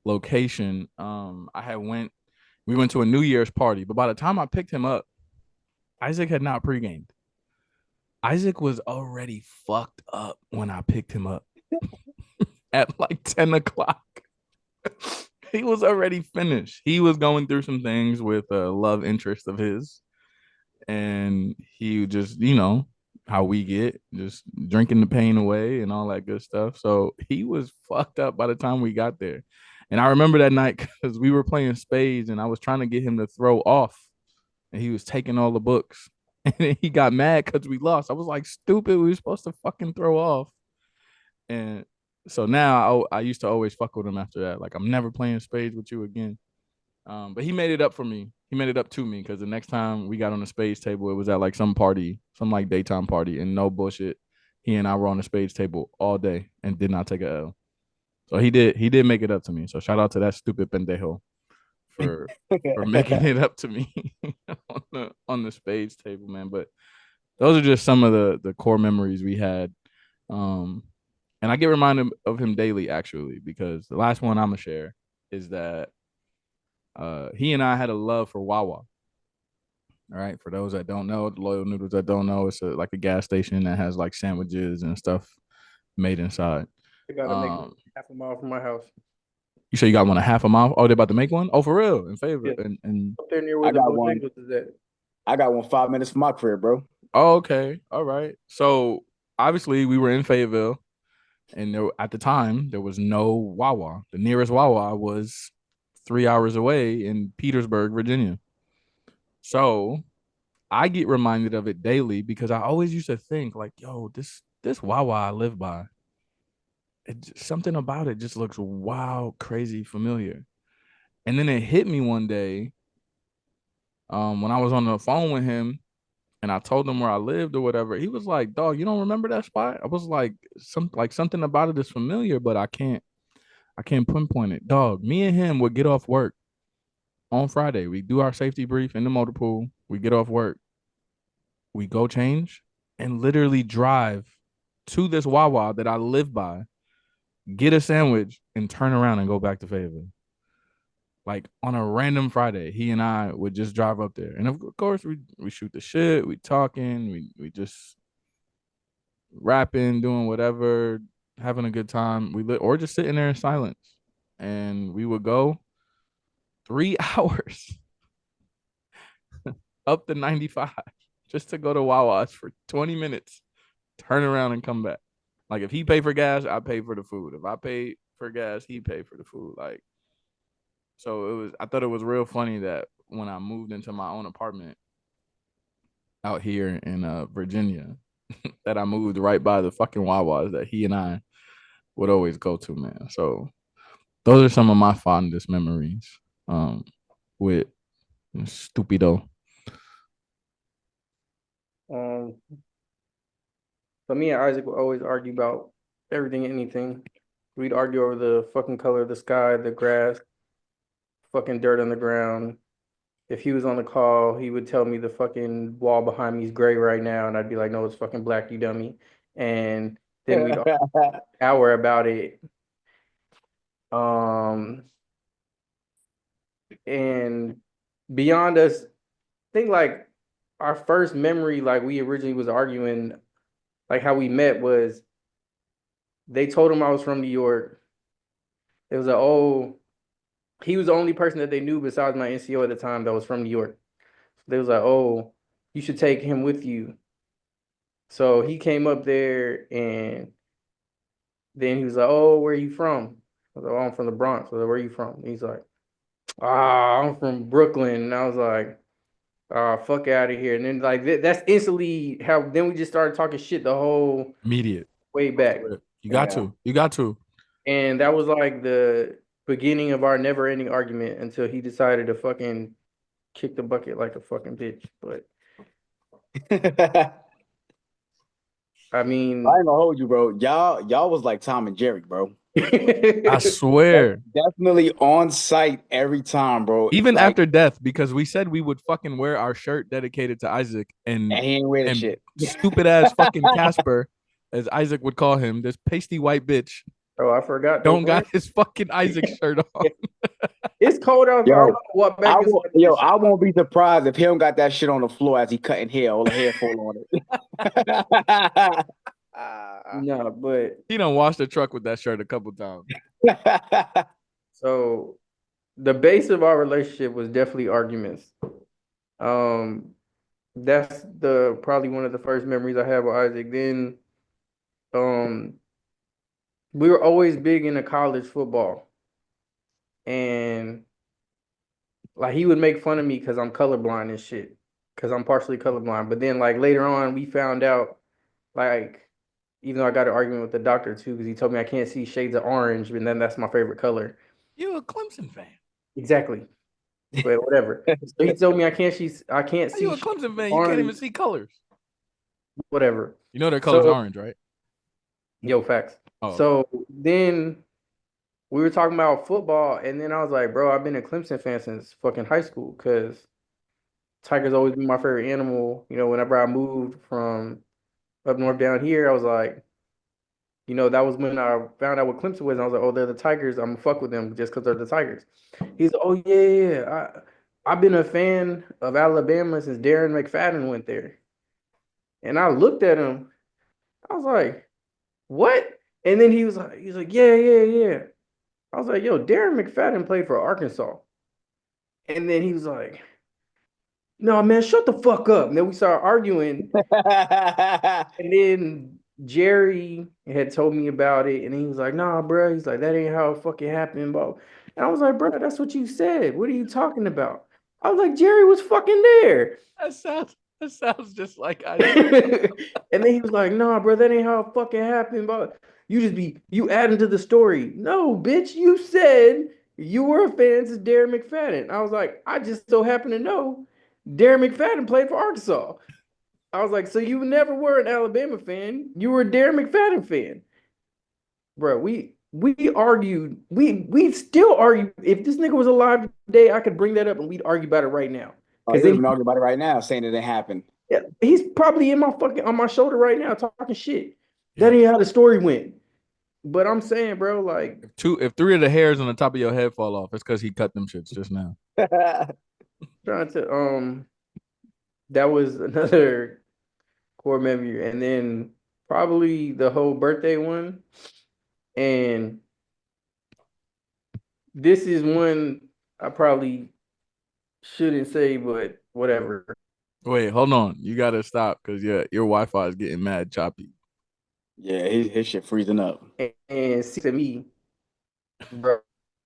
location. We went to a New Year's party, but by the time I picked him up, Isaac had not pregamed. Isaac was already fucked up when I picked him up at like 10 o'clock. He was already finished. He was going through some things with a love interest of his. And he just, how we get, just drinking the pain away and all that good stuff. So he was fucked up by the time we got there. And I remember that night because we were playing spades and I was trying to get him to throw off. And he was taking all the books. And he got mad because we lost. I was like, stupid. We were supposed to fucking throw off. And so now I used to always fuck with him after that. Like, I'm never playing spades with you again. But he made it up for me. He made it up to me because the next time we got on the spades table, it was at like some party, some like daytime party, and no bullshit. He and I were on the spades table all day and did not take a L. So he did make it up to me. So shout out to that stupid pendejo for making it up to me on the spades table, man. But those are just some of the core memories we had. Um, and I get reminded of him daily actually, because the last one I'm gonna share is that he and I had a love for Wawa. All right, for those that don't know, the loyal noodles that don't know, it's like a gas station that has like sandwiches and stuff made inside. I gotta make Um, half a mile from my house. you say you got one a half a mile? Oh, they're about to make one? Oh, for real? In favor? Yeah, And up there near where I the got one. Bojangles is at. I got one 5 minutes from my crib, bro. oh, okay, all right. So obviously we were in Fayetteville, and at the time there was no Wawa. The nearest Wawa was 3 hours away in Petersburg, Virginia. So I get reminded of it daily because I always used to think like, yo, this Wawa I live by, something about it just looks wild, crazy familiar. And then it hit me one day, when I was on the phone with him and I told him where I lived or whatever. He was like, "Dog, you don't remember that spot?" I was like, something about it is familiar, but I can't pinpoint it." Dog, me and him would get off work on Friday. We do our safety brief in the motor pool. We get off work. We go change and literally drive to this Wawa that I live by, get a sandwich, and turn around and go back to Fayetteville. Like on a random Friday, he and I would just drive up there, and of course we shoot the shit, we talking, we just rapping, doing whatever, having a good time. Or just sitting there in silence, and we would go 3 hours up the 95 just to go to Wawa's for 20 minutes, turn around and come back. Like if he paid for gas, I paid for the food. If I paid for gas, he paid for the food. Like, so I thought it was real funny that when I moved into my own apartment out here in Virginia, that I moved right by the fucking Wawa's that he and I would always go to, man. So those are some of my fondest memories with Stupido. Um, so me and Isaac would always argue about everything and anything. We'd argue over the fucking color of the sky, the grass, fucking dirt on the ground. If he was on the call, he would tell me the fucking wall behind me is gray right now, and I'd be like, "No, it's fucking black, you dummy." And then we'd argue an hour about it. Um, and beyond us, I think like our first memory, like we originally was arguing, like how we met was they told him I was from New York. It was he was the only person that they knew besides my NCO at the time that was from New York. They was like, "Oh, you should take him with you." So he came up there, and then he was like, "Oh, where are you from?" I was like, "Oh, I'm from the Bronx." I was like, "Where are you from?" He's like, "Ah, I'm from Brooklyn." And I was like, "Ah, fuck out of here." And then like that's instantly how. Then we just started talking shit the whole Immediate. way Off back, rip. You got Yeah. to. You got to. and that was like the beginning of our never-ending argument until he decided to fucking kick the bucket like a fucking bitch. But I I ain't mean, gonna hold you, bro. Y'all was like Tom and Jerry, bro. I swear. Definitely on site every time, bro. Even Like, after death, because we said we would fucking wear our shirt dedicated to Isaac and he ain't wear the and shit. stupid ass fucking Casper, as Isaac would call him, this pasty white bitch, oh, I forgot those don't got words. his fucking Isaac shirt on. It's cold outside. I'm Yo, about to walk back inside this shit. I won't be surprised if he don't got that shit on the floor as he cutting hair, all the hair fall on it. No, but He done washed the truck with that shirt a couple times. so the base of our relationship was definitely arguments. Um, that's the probably one of the first memories I have with Isaac. Then, um, we were always big into college football, and like he would make fun of me because I'm colorblind and shit, because I'm partially colorblind. But then like later on, we found out like even though I got an argument with the doctor too, because he told me I can't see shades of orange, and then that's my favorite color. You a Clemson fan. Exactly. But whatever. So he told me I can't How you see a Clemson fan? You can't orange, even see colors. whatever. You know their color's So orange, right? yo, facts. Oh, okay. So then we were talking about football, and then I was like, bro, I've been a Clemson fan since fucking high school because Tigers always been my favorite animal. You know, whenever I moved from up north down here, I was like, that was when I found out what Clemson was. And I was like, oh, they're the Tigers. I'm gonna fuck with them just because they're the Tigers. He's, oh yeah, yeah, yeah. I've been a fan of Alabama since Darren McFadden went there. And I looked at him. I was like, what? And then he's like, yeah, yeah, yeah. I was like, yo, Darren McFadden played for Arkansas. And then he was like, no, man, shut the fuck up. And then we started arguing. And then Jerry had told me about it, and he was like, "Nah, bro." He's like, "That ain't how it fucking happened, bro." And I was like, "Bro, that's what you said. What are you talking about?" I was like, "Jerry was fucking there." That sounds just like Isaac. And then he was like, "Nah, bro, that ain't how it fucking happened, bro. You adding to the story. No, bitch, you said you were a fan to Darren McFadden." I was like, "I just so happen to know Darren McFadden played for Arkansas." I was like, so you never were an Alabama fan. You were a Darren McFadden fan. Bro, we argued. We still argue. If this nigga was alive today, I could bring that up and we'd argue about it right now. Oh, Because he would then have been arguing about it right now, saying it didn't happen. he's probably in my fucking on my shoulder right now talking shit. That Yeah. ain't how the story went. But I'm saying, bro, like If three of the hairs on the top of your head fall off, it's because he cut them shits just now. trying to that was another core memory. And then probably the whole birthday one. And this is one I probably shouldn't say, but whatever. Wait, hold on. You gotta stop because your Wi-Fi is getting mad choppy. Yeah, his shit freezing up. And see to me, bro,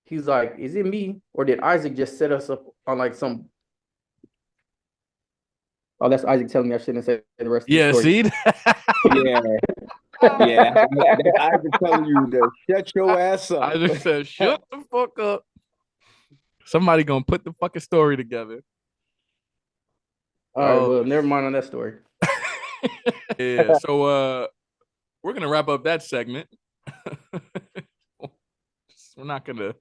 he's like, is it me or did Isaac just set us up on like some? Oh, that's Isaac telling me I shouldn't say the rest of the Yeah, story. see? Yeah, yeah. That's Isaac telling you to shut your ass up. I just said, shut the fuck up. Somebody gonna put the fucking story together. All right, Oh well, never mind on that story. yeah. So we're gonna wrap up that segment. We're not gonna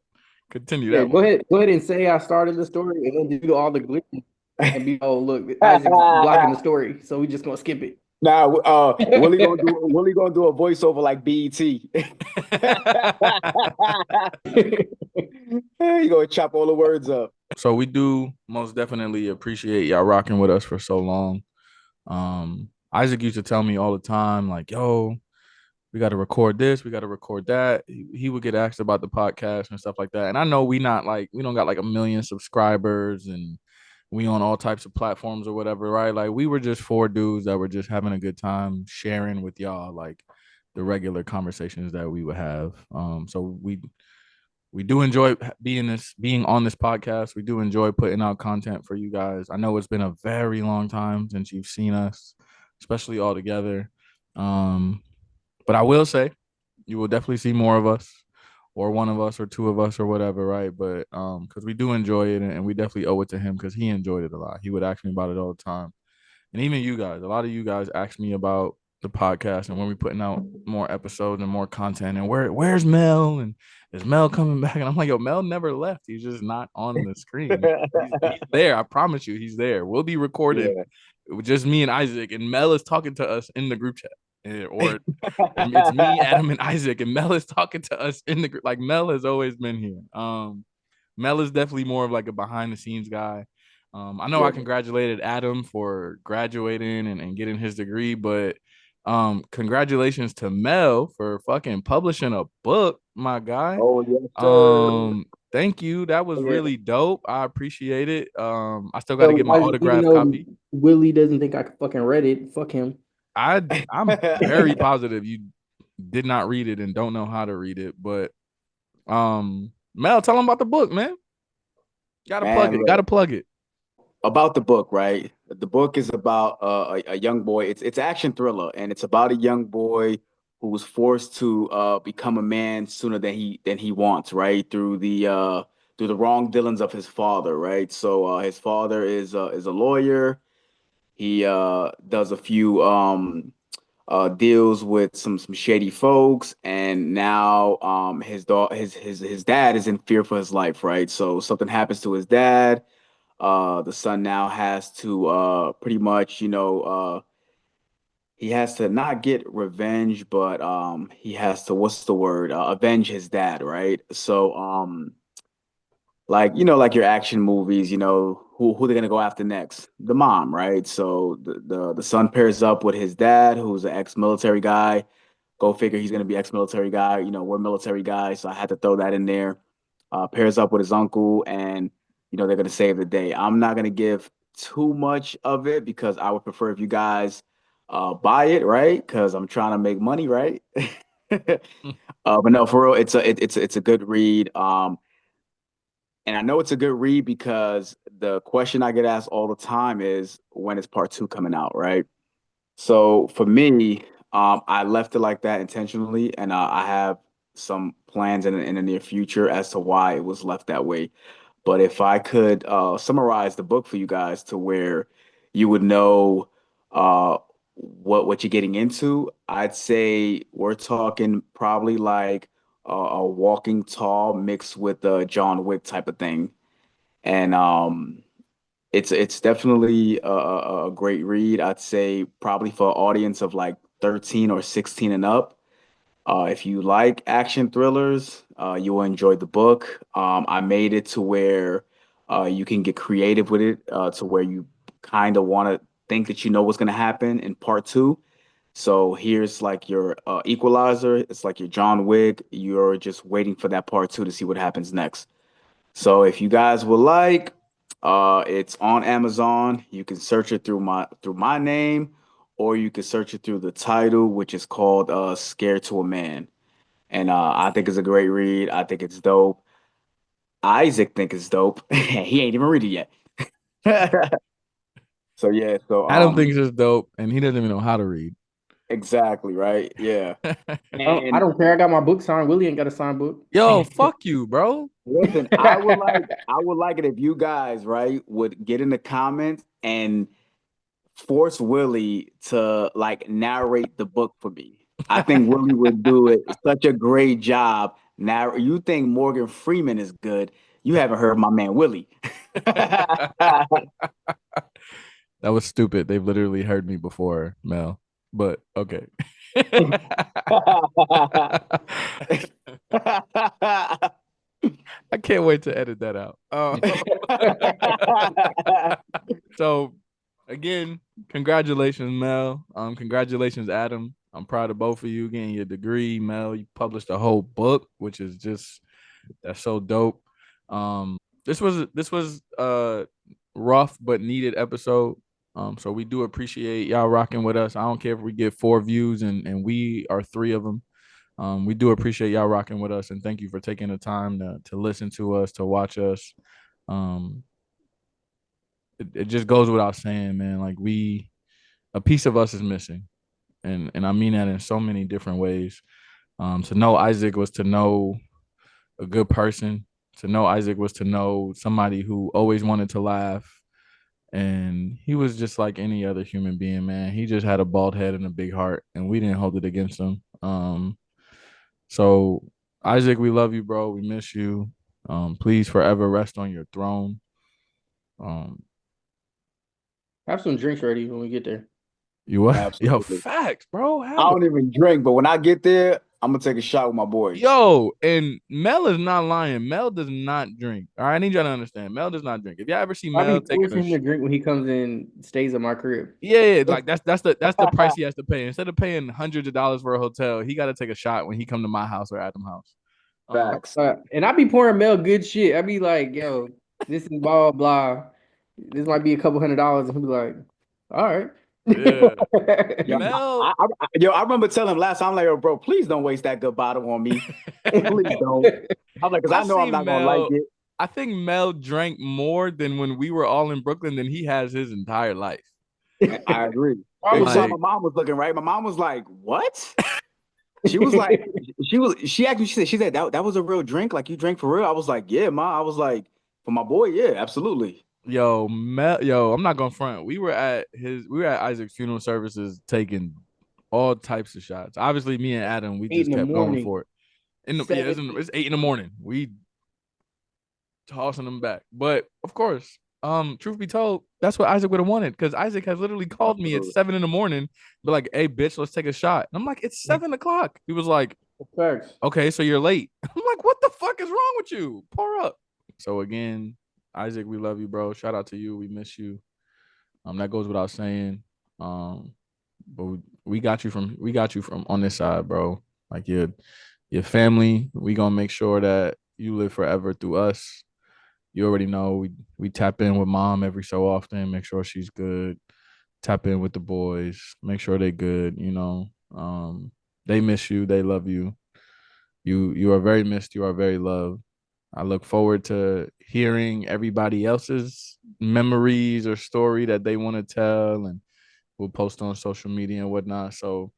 continue Yeah, that one. go ahead and say I started the story and then do all the glitches and be oh look, Isaac's blocking the story, so we just gonna skip it. Now, Willie gonna do a voiceover like BET. He gonna chop all the words up. So we do most definitely appreciate y'all rocking with us for so long. Isaac used to tell me all the time, like, yo, we got to record this, we got to record that. He would get asked about the podcast and stuff like that. And I know we don't got like a million subscribers and we on all types of platforms or whatever, right? Like we were just four dudes that were just having a good time sharing with y'all like the regular conversations that we would have. So we do enjoy being on this podcast. We do enjoy putting out content for you guys. I know it's been a very long time since you've seen us, especially all together. Um, but I will say you will definitely see more of us or one of us or two of us or whatever, right? But because we do enjoy it and we definitely owe it to him because he enjoyed it a lot. He would ask me about it all the time. And even you guys, a lot of you guys ask me about the podcast and when we putting out more episodes and more content and where's Mel and is Mel coming back? And I'm like, yo, Mel never left. He's just not on the screen. He's there. I promise you, he's there. We'll be recorded Yeah. with just me and Isaac, and Mel is talking to us in the group chat. Or it's me, Adam, and Isaac, and Mel is talking to us in the group. Like Mel has always been here. Mel is definitely more of like a behind the scenes guy. I know I Yeah. congratulated Adam for graduating and getting his degree, but congratulations to Mel for fucking publishing a book, my guy. Oh yes, sir. Thank you. That was Yeah. really dope. I appreciate it. I still got to So get my Isaac, even autograph though copy. Willie doesn't think I fucking read it, fuck him. I'm very positive you did not read it and don't know how to read it, but Mel, tell him about the book, man. Gotta plug Man, it. Gotta look, plug it. about the book, right? The book is about a young boy. It's action thriller, and it's about a young boy who was forced to become a man sooner than he wants, right? Through the wrong dealings of his father, right? So his father is a lawyer. He does a few deals with some shady folks, and now his dad is in fear for his life, right? So something happens to his dad. The son now has to pretty much, he has to not get revenge, but he has to, what's the word? Avenge his dad, right? So like like your action movies, who they're gonna go after next? The mom, right? So the son pairs up with his dad, who's an ex-military guy. Go figure, he's gonna be ex-military guy. We're military guys, so I had to throw that in there. Pairs up with his uncle, and they're gonna save the day. I'm not gonna give too much of it because I would prefer if you guys buy it, right? Because I'm trying to make money, right? But no, for real, it's a good read. And I know it's a good read because the question I get asked all the time is when is part two coming out, right? So for me, I left it like that intentionally, and I have some plans in the near future as to why it was left that way. But if I could summarize the book for you guys to where you would know what you're getting into, I'd say we're talking probably like a Walking Tall mixed with a John Wick type of thing, and it's definitely a great read. I'd say probably for an audience of like 13 or 16 and up. If you like action thrillers, you will enjoy the book. I made it to where you can get creative with it, to where you kind of want to think that you know what's going to happen in part two. So here's like your equalizer. It's like your John Wick. You're just waiting for that part two to see what happens next. So if you guys would like, it's on Amazon. You can search it through my name, or you can search it through the title, which is called "Scared to a Man." And I think it's a great read. I think it's dope. Isaac think it's dope. He ain't even read it yet. So yeah, so Adam thinks it's dope, and he doesn't even know how to read. exactly, right. Yeah. I And don't care. I got my book signed. Willie ain't got a signed book. Yo, fuck you, bro. listen, I would like it if you guys, right, would get in the comments and force Willie to like narrate the book for me. I think Willie would do it such a great job. Now, you think Morgan Freeman is good? You haven't heard my man Willie. That was stupid. They've literally heard me before, Mel. But okay. I can't wait to edit that out. So again, congratulations, Mel. Congratulations, Adam. I'm proud of both of you getting your degree, Mel. You published a whole book, which is just that's so dope. This was rough but needed episode. So we do appreciate y'all rocking with us. I don't care if we get 4 views and we are 3 of them. We do appreciate y'all rocking with us, and thank you for taking the time to listen to us, to watch us. Um, it just goes without saying, man. Like a piece of us is missing, and I mean that in so many different ways. To know Isaac was to know a good person. To know Isaac was to know somebody who always wanted to laugh, and he was just like any other human being, man. He just had a bald head and a big heart, and we didn't hold it against him. So Isaac, we love you, bro. We miss you. Please forever rest on your throne. Um, Have some drinks ready when we get there. you what? Yo, Absolutely. facts, bro. I Have it. don't even drink, but when I get there, I'm gonna take a shot with my boys. Yo, and Mel is not lying. Mel does not drink. All right, I need y'all to understand. Mel does not drink. If y'all ever see I'll be Mel taking forcing him to drink when he comes in, stays at my crib. yeah, like that's the price he has to pay. Instead of paying hundreds of dollars for a hotel, he got to take a shot when he come to my house or Adam's house. Facts. And I be pouring Mel good shit. I be like, yo, this is blah blah. This might be a couple $100, and he'll be like, all right. Yeah, Yo, Mel. I remember telling him last time, I'm like, yo, bro, please don't waste that good bottle on me. Please don't. I'm like, because I I know I'm seen not gonna like Mel. it. I think Mel drank more than when we were all in Brooklyn than he has his entire life. I agree. I remember why Like, my mom was looking, right? My mom was like, what? She was like, she said that was a real drink. Like you drank for real. I was like, yeah, ma. I was like, for my boy, yeah, absolutely. yo, I'm not gonna front. We were at Isaac's funeral services taking all types of shots. Obviously, me and Adam, we Eight just in the kept going morning, for it. It's 8 in the morning. We tossing them back. But of course, truth be told, that's what Isaac would have wanted because Isaac has literally called me at Absolutely. 7 in the morning, be like, "Hey, bitch, let's take a shot." And I'm like, "It's 7 o'clock." He was like, Facts. "Okay, so you're late." I'm like, "What the fuck is wrong with you? Pour up." So again, Isaac, we love you, bro. Shout out to you. We miss you. That goes without saying. Um, but we got you from on this side, bro. Like your family. We gonna make sure that you live forever through us. You already know we tap in with mom every so often, make sure she's good. Tap in with the boys, make sure they good. They miss you, they love you. You are very missed. You are very loved. I look forward to hearing everybody else's memories or story that they want to tell, and we'll post on social media and whatnot. So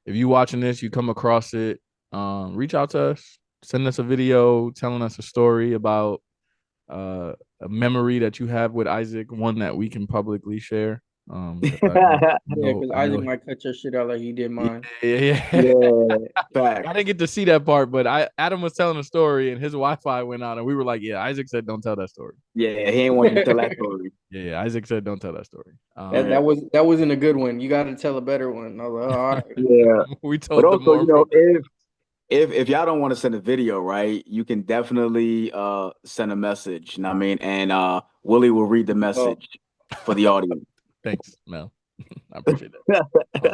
if you watching this, you come across it, reach out to us, send us a video telling us a story about uh, a memory that you have with Isaac, one that we can publicly share. Because Yeah, because I Isaac know, might cut your shit out like he did yeah, mine. yeah. Yeah, I facts. didn't get to see that part, but Adam was telling a story and his Wi-Fi went out, and we were like, "Yeah." Isaac said, "Don't tell that story." Yeah, he ain't want you to tell that story. Yeah. Isaac said, "Don't tell that story." That Yeah, that wasn't a good one. You got to tell a better one. I was like, oh, all right. yeah. We But told the also, more appropriate. if y'all don't want to send a video, right, you can definitely send a message. You know what I mean? And Willie will read the Oh, message for the audience. Thanks, Mel. I appreciate that.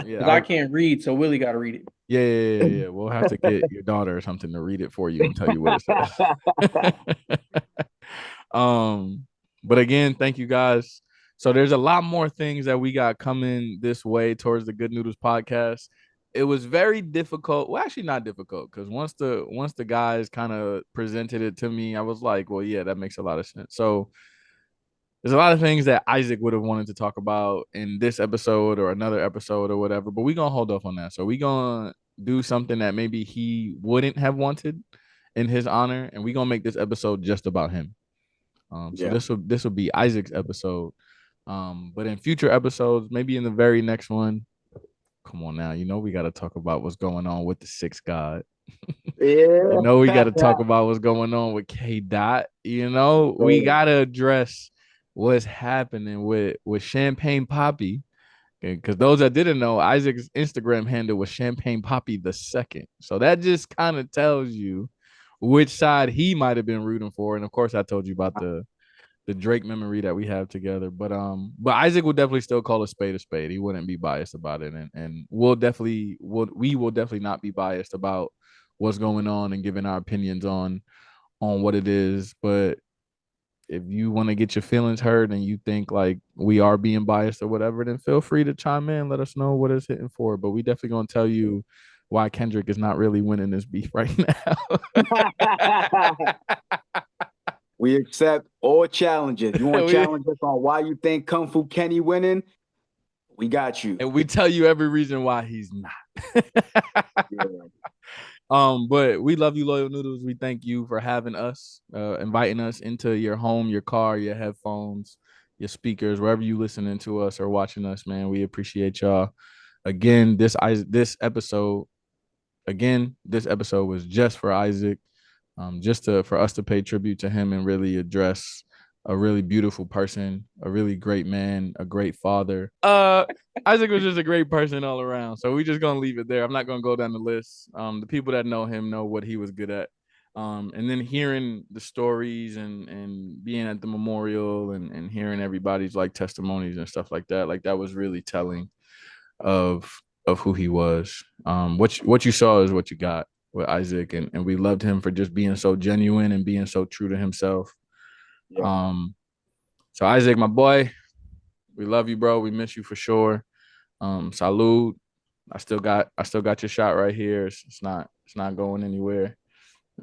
Yeah, because I can't read, so Willie got to read it. yeah. We'll have to get your daughter or something to read it for you and tell you what it says. um, but again, thank you guys. So there's a lot more things that we got coming this way towards the Good Noodles podcast. It was very difficult. Well, actually not difficult because once the guys kind of presented it to me, I was like, well, yeah, that makes a lot of sense. So there's a lot of things that Isaac would have wanted to talk about in this episode or another episode or whatever, but we're gonna hold off on that. So we're gonna do something that maybe he wouldn't have wanted in his honor, and we're gonna make this episode just about him. So Yeah. this will be Isaac's episode. But in future episodes, maybe in the very next one, come on now, we got to talk about what's going on with the sixth god. Yeah. We got to talk about what's going on with K Dot. We got to address what's happening with Champagne Poppy. Because those that didn't know, Isaac's Instagram handle was Champagne Poppy the second. So that just kind of tells you which side he might have been rooting for. And of course, I told you about the Drake memory that we have together. But Isaac would definitely still call a spade a spade. He wouldn't be biased about it, and we will definitely not be biased about what's going on and giving our opinions on what it is. But if you want to get your feelings hurt and you think like we are being biased or whatever, then feel free to chime in. Let us know what it's hitting for. But we definitely gonna tell you why Kendrick is not really winning this beef right now. We accept all challenges. You want to we, challenge us on why you think Kung Fu Kenny winning? We got you. and we tell you every reason why he's not. Yeah. But we love you, Loyal Noodles. We thank you for having us, inviting us into your home, your car, your headphones, your speakers, wherever you listening to us or watching us, man. We appreciate y'all. Again, this episode was just for Isaac, just for us to pay tribute to him and really address a really beautiful person, a really great man, a great father. Isaac was just a great person all around. So we just gonna leave it there. I'm not gonna go down the list. The people that know him know what he was good at. And then hearing the stories and being at the memorial and hearing everybody's like testimonies and stuff like that was really telling of who he was. What you saw is what you got with Isaac, and we loved him for just being so genuine and being so true to himself. Yeah. So Isaac, my boy, we love you, bro. We miss you for sure. Salud. I still got your shot right here. It's not going anywhere.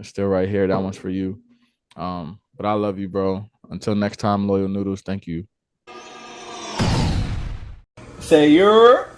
It's still right here. That one's for you. But I love you, bro. Until next time, Loyal Noodles. Thank you. Say you're